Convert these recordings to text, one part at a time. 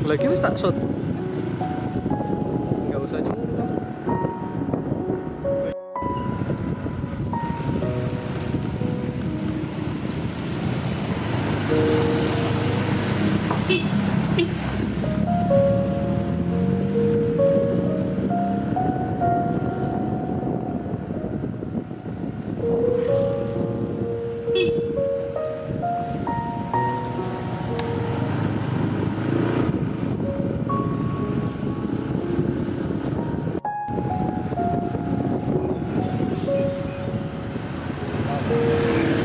Lagi wis tak shot. Enggak usah nyuruh.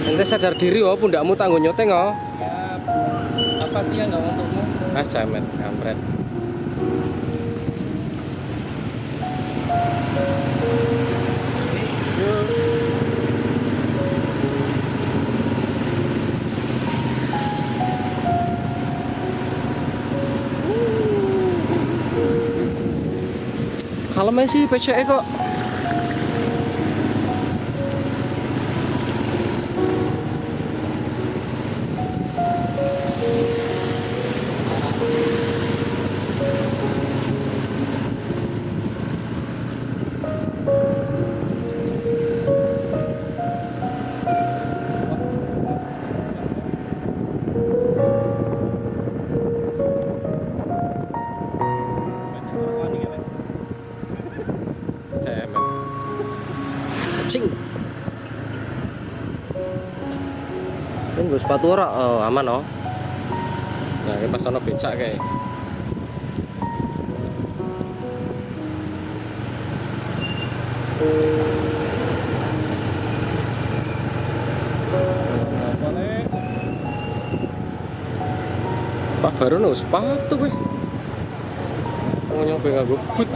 Ente sadar diri oh, pundakmu tanggung nyoteng oh. Ya, apa sih yang nggak untukmu? Ah jamet, kampret. Kalem aja sih PCE kok. Cing. Tunggu sepatu ora aman oh. Nah, ini pas ono becak kayak. Pak baru no sepatu gue. Mau nyoba nganggo boot.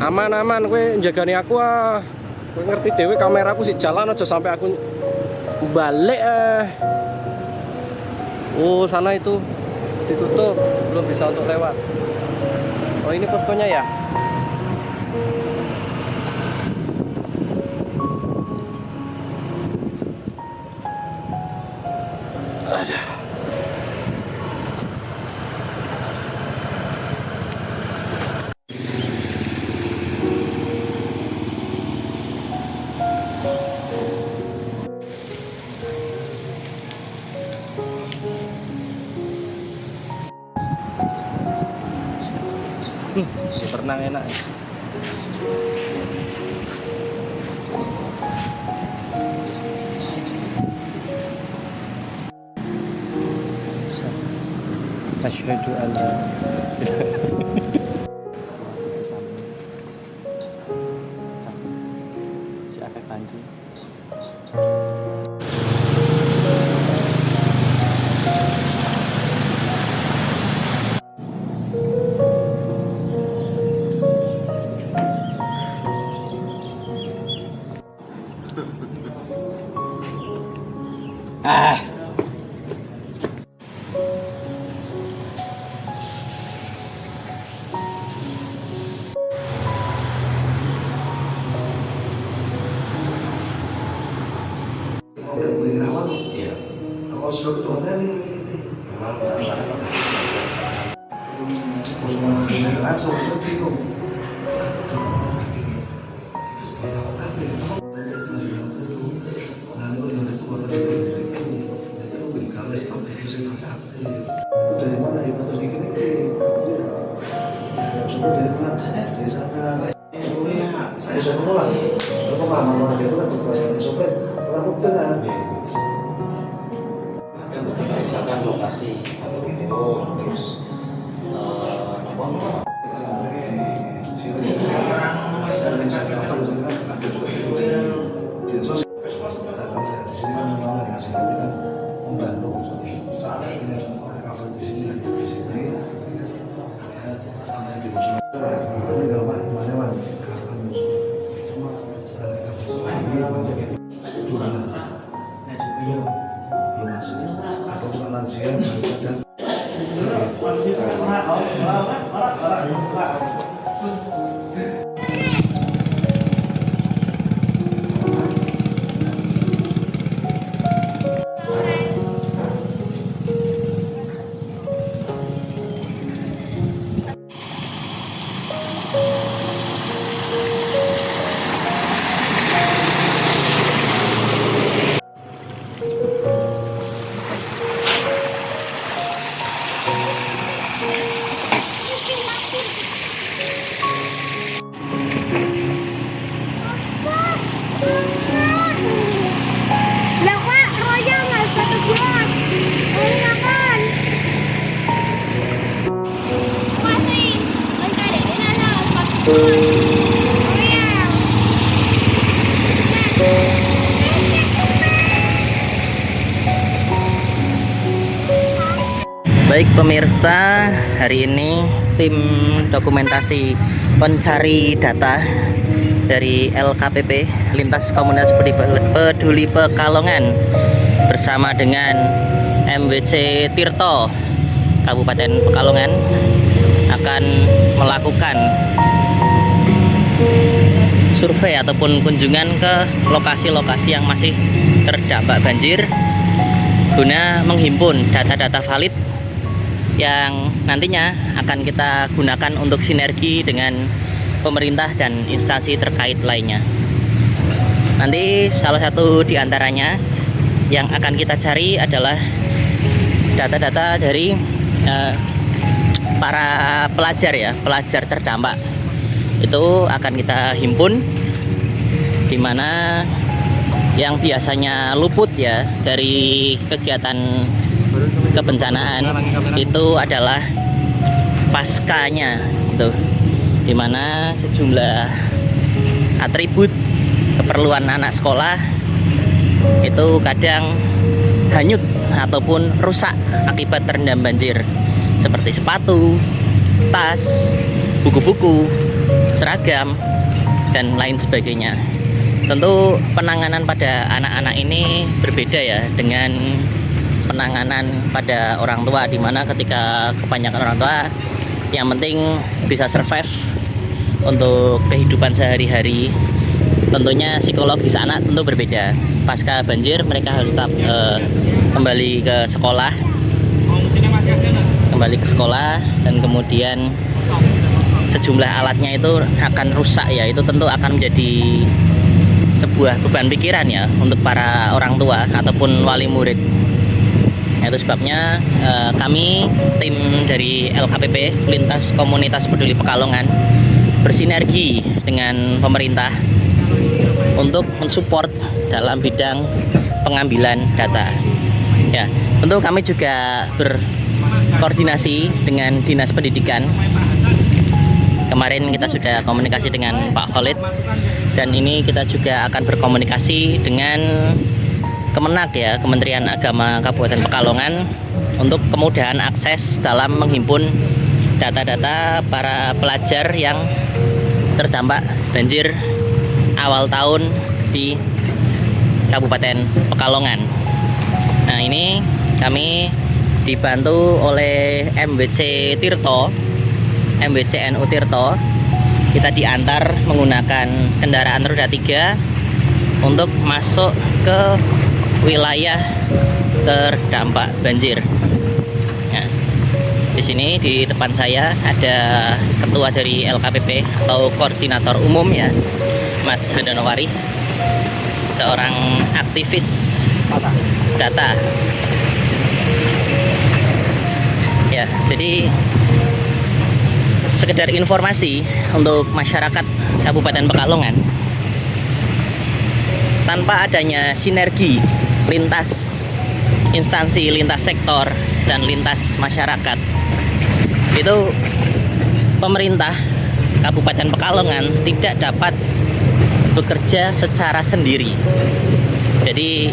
Aman kowe njagani aku ah. Kowe ngerti dhewe kameraku sik jalan aja sampai aku balik Oh, sana itu ditutup, belum bisa untuk lewat. Oh, ini poskonya ya? Ada. Berenang enak. Asyhadu an la siapa kanji. langsung dari mana kita terus dikit dari mana dari sana saya sudah pulang saya pemahaman warga itu kan terjelaskan sampai lalu tengah misalkan lokasi atau video terus apa di sini saya bisa cover ada juga di sosial banyak yang juga iya belum masuk. Aku cuma lansia dan Lah Pak, royal Mas, satu buah. Mau makan. Masih. Bentar deh, ini ada satu buah. Royal. Baik pemirsa, hari ini tim dokumentasi pencari data dari LKPP Lintas Komunitas Peduli Pekalongan bersama dengan MWC Tirto Kabupaten Pekalongan akan melakukan survei ataupun kunjungan ke lokasi-lokasi yang masih terdampak banjir guna menghimpun data-data valid yang nantinya akan kita gunakan untuk sinergi dengan pemerintah dan instansi terkait lainnya. Nanti salah satu diantaranya yang akan kita cari adalah data-data dari para pelajar ya, pelajar terdampak. Itu akan kita himpun, di mana yang biasanya luput ya dari kegiatan kebencanaan itu adalah paskanya itu, dimana sejumlah atribut keperluan anak sekolah itu kadang hanyut ataupun rusak akibat terendam banjir, seperti sepatu, tas, buku-buku, seragam, dan lain sebagainya. Tentu penanganan pada anak-anak ini berbeda ya dengan penanganan pada orang tua, di mana ketika kebanyakan orang tua yang penting bisa survive untuk kehidupan sehari-hari. Tentunya psikologis anak tentu berbeda. Pasca banjir mereka harus tetap kembali ke sekolah, dan kemudian sejumlah alatnya itu akan rusak ya. Itu tentu akan menjadi sebuah beban pikiran ya untuk para orang tua ataupun wali murid. Itu sebabnya kami tim dari LKPP Lintas Komunitas Peduli Pekalongan bersinergi dengan pemerintah untuk mensupport dalam bidang pengambilan data. Ya, tentu kami juga berkoordinasi dengan Dinas Pendidikan. Kemarin kita sudah komunikasi dengan Pak Khalid, dan ini kita juga akan berkomunikasi dengan Kemenak ya, Kementerian Agama Kabupaten Pekalongan, untuk kemudahan akses dalam menghimpun data-data para pelajar yang terdampak banjir awal tahun di Kabupaten Pekalongan. Nah, ini kami dibantu oleh MWC Tirto, MWC NU Tirto. Kita diantar menggunakan kendaraan roda 3 untuk masuk ke wilayah terdampak banjir. Nah, di sini di depan saya ada ketua dari LKPP atau koordinator umum ya, Mas Handanowari, seorang aktivis data. Ya, jadi sekedar informasi untuk masyarakat Kabupaten Pekalongan, tanpa adanya sinergi lintas instansi, lintas sektor, dan lintas masyarakat, itu pemerintah Kabupaten Pekalongan tidak dapat bekerja secara sendiri. Jadi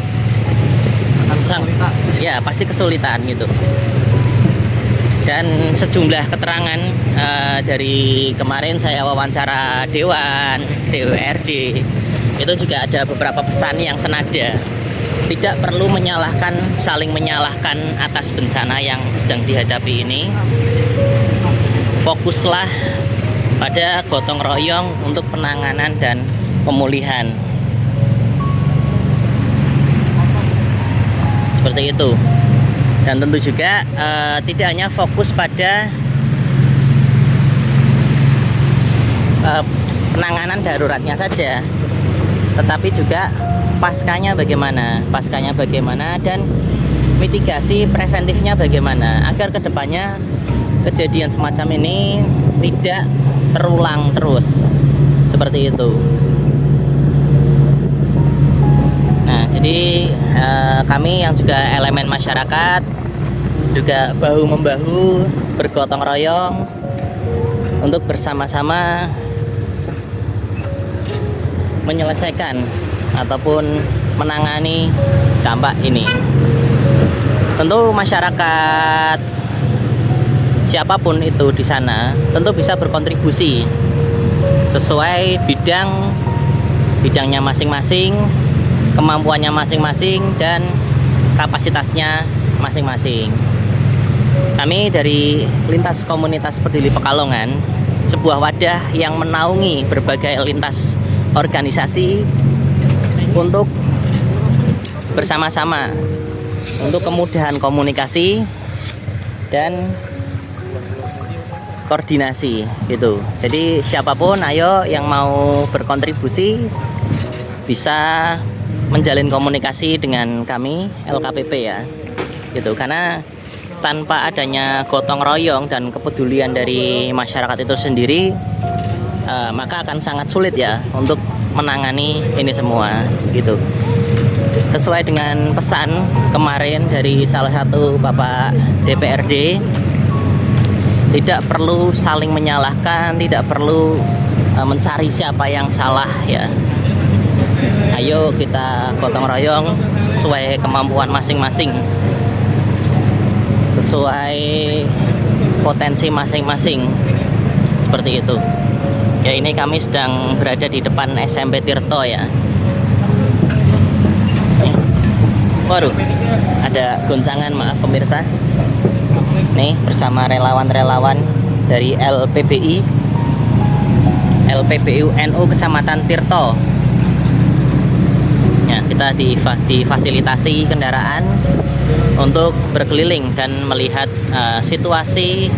ya pasti kesulitan gitu. Dan sejumlah keterangan dari kemarin saya wawancara Dewan, DWRD, itu juga ada beberapa pesan yang senada. Tidak perlu saling menyalahkan atas bencana yang sedang dihadapi ini. Fokuslah pada gotong royong untuk penanganan dan pemulihan. Seperti itu. Dan tentu juga tidak hanya fokus pada penanganan daruratnya saja, tetapi juga paskanya bagaimana dan mitigasi preventifnya bagaimana agar kedepannya kejadian semacam ini tidak terulang terus seperti itu. Nah, jadi kami yang juga elemen masyarakat juga bahu-membahu bergotong royong untuk bersama-sama menyelesaikan ataupun menangani dampak ini. Tentu masyarakat siapapun itu di sana tentu bisa berkontribusi sesuai bidangnya masing-masing, kemampuannya masing-masing, dan kapasitasnya masing-masing. Kami dari Lintas Komunitas Peduli Pekalongan, sebuah wadah yang menaungi berbagai lintas organisasi untuk bersama-sama untuk kemudahan komunikasi dan koordinasi gitu. Jadi siapapun ayo yang mau berkontribusi bisa menjalin komunikasi dengan kami LKPP ya gitu, karena tanpa adanya gotong royong dan kepedulian dari masyarakat itu sendiri, maka akan sangat sulit ya untuk menangani ini semua gitu. Sesuai dengan pesan kemarin dari salah satu Bapak DPRD, tidak perlu saling menyalahkan, tidak perlu mencari siapa yang salah ya. Ayo kita gotong royong sesuai kemampuan masing-masing, sesuai potensi masing-masing, seperti itu ya. Ini kami sedang berada di depan SMP Tirto ya. Waduh, ada goncangan, maaf pemirsa. Nih bersama relawan-relawan dari LPBU NU Kecamatan Tirto. Ya, kita difasilitasi kendaraan untuk berkeliling dan melihat situasi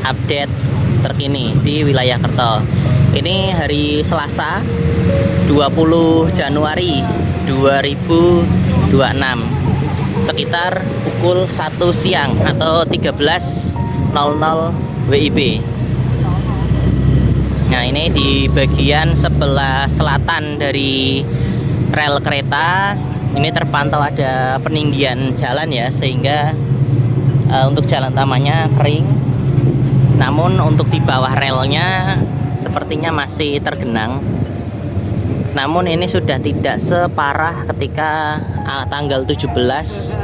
update terkini di wilayah Kerto. Ini hari Selasa 20 Januari 2026 sekitar pukul 1 siang atau 13.00 WIB. Nah, ini di bagian sebelah selatan dari rel kereta ini terpantau ada peninggian jalan ya, sehingga untuk jalan utamanya kering. Namun untuk di bawah relnya sepertinya masih tergenang. Namun ini sudah tidak separah ketika tanggal 17, 18,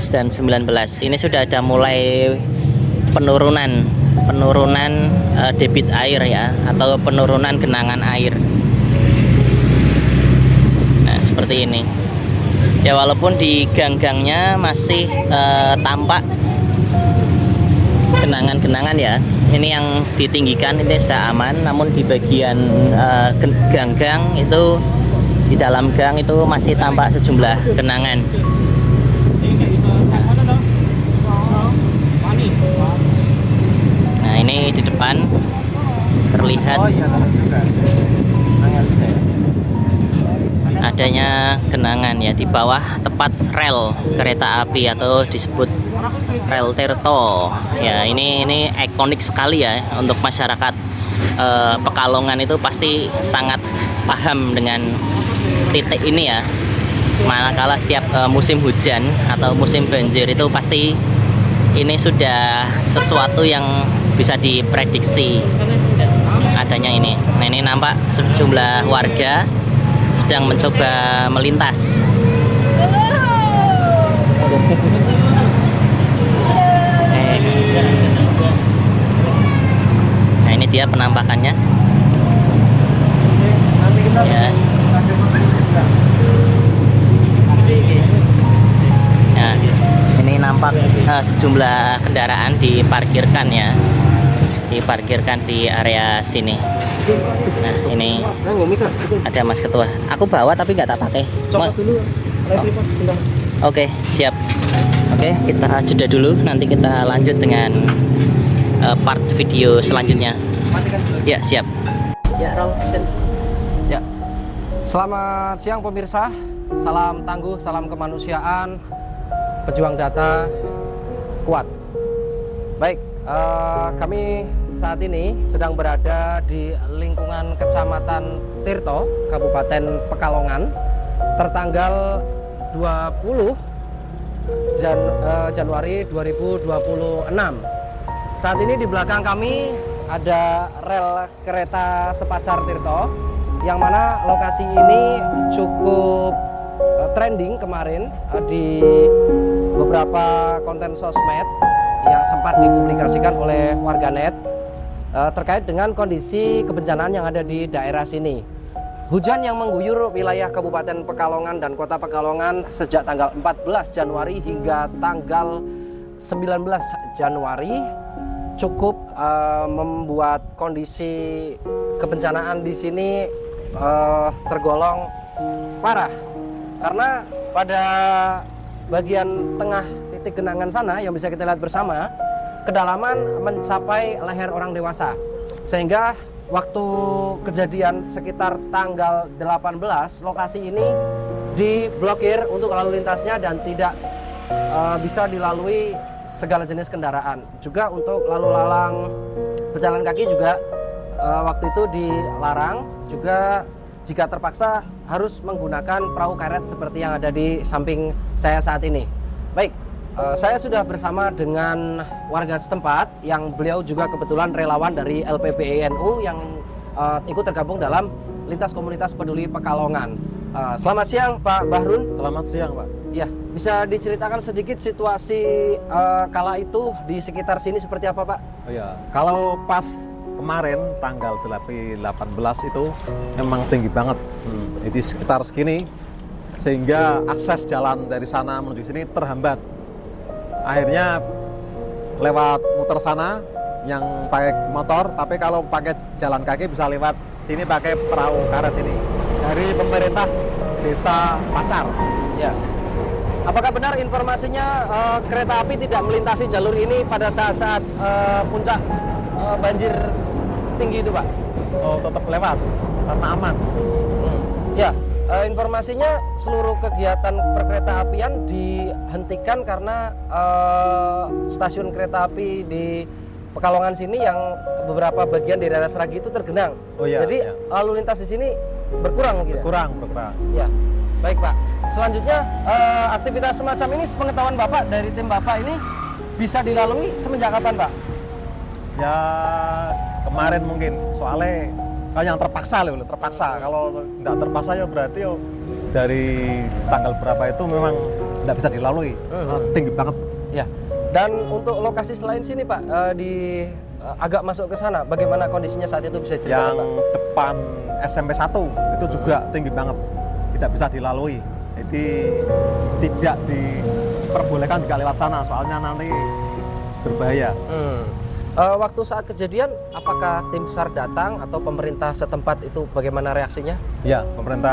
dan 19. Ini sudah ada mulai penurunan debit air ya, atau penurunan genangan air. Nah, seperti ini. Ya, walaupun di gang-gangnya masih tampak genangan-genangan ya. Ini yang ditinggikan ini sudah aman, namun di bagian gang-gang itu, di dalam gang itu masih tampak sejumlah genangan. Nah, ini di depan terlihat adanya genangan ya di bawah tepat rel kereta api atau disebut rel Tirto ya. Ini ikonik sekali ya untuk masyarakat Pekalongan, itu pasti sangat paham dengan titik ini ya. Manakala setiap musim hujan atau musim banjir itu pasti ini sudah sesuatu yang bisa diprediksi adanya ini. Nah, ini nampak sejumlah warga sedang mencoba melintas. Nah, ini dia penampakannya. Ya. Nah, ini nampak sejumlah kendaraan diparkirkan ya, diparkirkan di area sini. Nah, ini ada Mas Ketua. Aku bawa tapi nggak tak pakai. Oke, siap. Oke, kita jeda dulu. Nanti kita lanjut dengan part video selanjutnya. Ya, siap. Ya, roll action. Ya. Selamat siang pemirsa. Salam tangguh, salam kemanusiaan. Pejuang data kuat. Baik, kami saat ini sedang berada di lingkungan Kecamatan Tirto, Kabupaten Pekalongan, tertanggal 20 Januari 2026. Saat ini di belakang kami ada rel kereta Sepacar Tirto, yang mana lokasi ini cukup trending kemarin di beberapa konten sosmed yang sempat dipublikasikan oleh warganet terkait dengan kondisi kebencanaan yang ada di daerah sini. Hujan yang mengguyur wilayah Kabupaten Pekalongan dan Kota Pekalongan sejak tanggal 14 Januari hingga tanggal 19 Januari cukup membuat kondisi kebencanaan di sini tergolong parah. Karena pada bagian tengah titik genangan sana yang bisa kita lihat bersama, kedalaman mencapai leher orang dewasa. Sehingga waktu kejadian sekitar tanggal 18, lokasi ini diblokir untuk lalu lintasnya dan tidak bisa dilalui segala jenis kendaraan. Juga untuk lalu lalang pejalan kaki juga waktu itu dilarang. Juga jika terpaksa harus menggunakan perahu karet seperti yang ada di samping saya saat ini. Baik, saya sudah bersama dengan warga setempat yang beliau juga kebetulan relawan dari LPPINU yang ikut tergabung dalam lintas komunitas peduli Pekalongan. Selamat siang Pak Bahrun. Selamat siang Pak. Ya, bisa diceritakan sedikit situasi kala itu di sekitar sini seperti apa Pak? Oh ya, kalau pas kemarin tanggal 18 itu memang tinggi banget, jadi sekitar segini, sehingga akses jalan dari sana menuju sini terhambat. Akhirnya lewat muter sana yang pakai motor, tapi kalau pakai jalan kaki bisa lewat sini pakai perahu karet ini dari pemerintah desa Pacar. Ya. Apakah benar informasinya kereta api tidak melintasi jalur ini pada saat-saat puncak banjir tinggi itu Pak? Oh, tetap lewat karena aman. Ya, informasinya seluruh kegiatan perkereta apian dihentikan karena stasiun kereta api di Pekalongan sini yang beberapa bagian di daerah Seragi itu tergenang. Oh iya. Jadi iya. lalu lintas di sini berkurang mungkin. Berkurang. Ya, baik Pak. Selanjutnya aktivitas semacam ini sepengetahuan Bapak dari tim Bapak ini bisa dilalui semenjak kapan Pak? Ya kemarin mungkin, soalnya kalau yang terpaksa kalau nggak terpaksa ya berarti dari tanggal berapa itu memang nggak bisa dilalui, tinggi banget. Ya, dan untuk lokasi selain sini Pak, agak masuk ke sana, bagaimana kondisinya saat itu bisa diceritakan Yang Pak? depan SMP 1 itu juga tinggi banget, tidak bisa dilalui, jadi tidak diperbolehkan jika lewat sana, soalnya nanti berbahaya. Waktu saat kejadian, apakah tim SAR datang atau pemerintah setempat itu bagaimana reaksinya? Ya, pemerintah